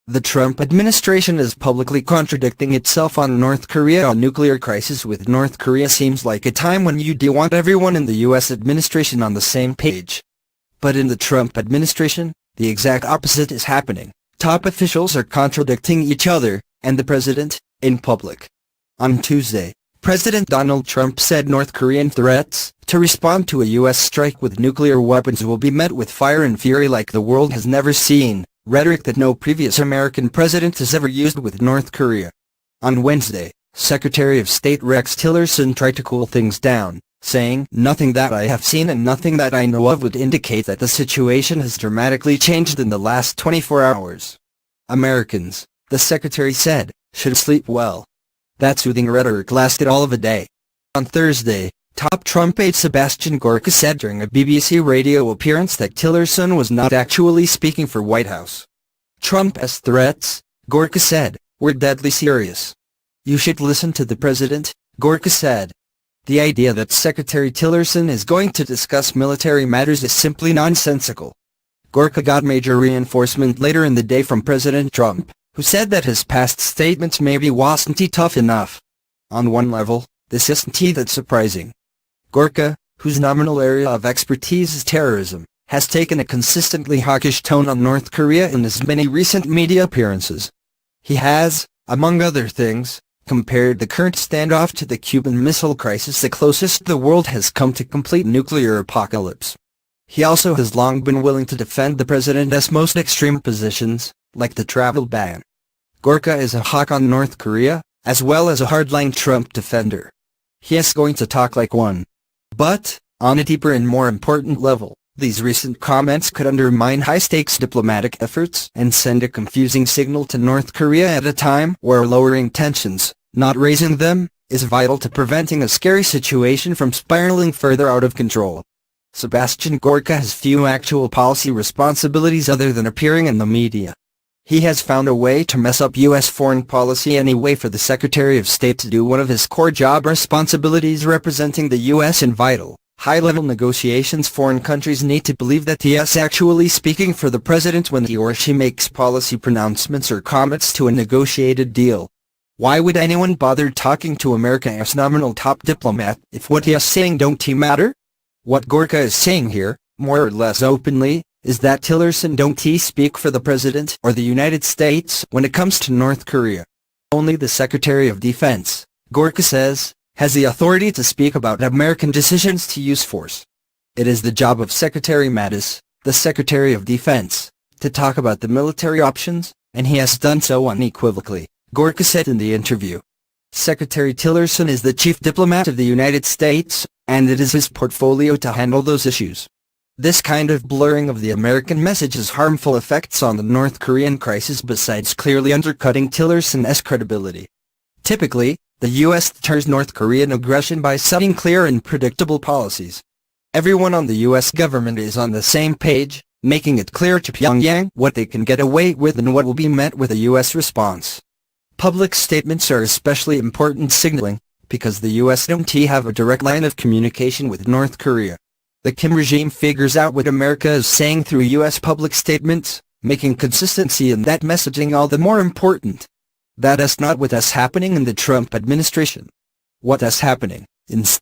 The Trump administration is publicly contradicting itself on North Korea. A nuclear crisis with North Korea seems like a time when you do want everyone in the U.S. administration on the same page. But in the Trump administration, the exact opposite is happening. Top officials are contradicting each other, and the president, in public. On Tuesday, President Donald Trump said North Korean threats to respond to a U.S. strike with nuclear weapons will be met with fire and fury like the world has never seen, rhetoric that no previous American president has ever used with North Korea. On Wednesday, Secretary of State Rex Tillerson tried to cool things down, saying, "Nothing that I have seen and nothing that I know of would indicate that the situation has dramatically changed in the last 24 hours. Americans," the secretary said, "should sleep well." That soothing rhetoric lasted all of a day. On Thursday, top Trump aide Sebastian Gorka said during a BBC radio appearance that Tillerson was not actually speaking for White House. Trump's threats, Gorka said, were deadly serious. "You should listen to the president," Gorka said. "The idea that Secretary Tillerson is going to discuss military matters is simply nonsensical." Gorka got major reinforcement later in the day from President Trump, who said that his past statements maybe wasn't tough enough. On one level, this isn't that surprising. Gorka, whose nominal area of expertise is terrorism, has taken a consistently hawkish tone on North Korea in his many recent media appearances. He has, among other things, compared the current standoff to the Cuban Missile Crisis, the closest the world has come to complete nuclear apocalypse. He also has long been willing to defend the president's most extreme positions, like the travel ban. Gorka is a hawk on North Korea, as well as a hardline Trump defender. He is going to talk like one. But, on a deeper and more important level, these recent comments could undermine high-stakes diplomatic efforts and send a confusing signal to North Korea at a time where lowering tensions, not raising them, is vital to preventing a scary situation from spiraling further out of control. Sebastian Gorka has few actual policy responsibilities other than appearing in the media. He has found a way to mess up U.S. foreign policy anyway for the Secretary of State to do one of his core job responsibilities representing the U.S. in vital, high-level negotiations. Foreign countries need to believe that he is actually speaking for the president when he or she makes policy pronouncements or comments to a negotiated deal. Why would anyone bother talking to America's nominal top diplomat if what he is saying don't matter? What Gorka is saying here, more or less openly, is that Tillerson don't speak for the president or the United States when it comes to North Korea. Only the Secretary of Defense, Gorka says, has the authority to speak about American decisions to use force. It is the job of Secretary Mattis, the Secretary of Defense, to talk about the military options, and he has done so unequivocally, Gorka said in the interview. Secretary Tillerson is the chief diplomat of the United States, and it is his portfolio to handle those issues. This kind of blurring of the American message has harmful effects on the North Korean crisis besides clearly undercutting Tillerson's credibility. Typically, the U.S. deters North Korean aggression by setting clear and predictable policies. Everyone on the U.S. government is on the same page, making it clear to Pyongyang what they can get away with and what will be met with a U.S. response. Public statements are especially important signaling, because the U.S. don't have a direct line of communication with North Korea. The Kim regime figures out what America is saying through U.S. public statements, making consistency in that messaging all the more important. That is not what is happening in the Trump administration. What is happening, instead,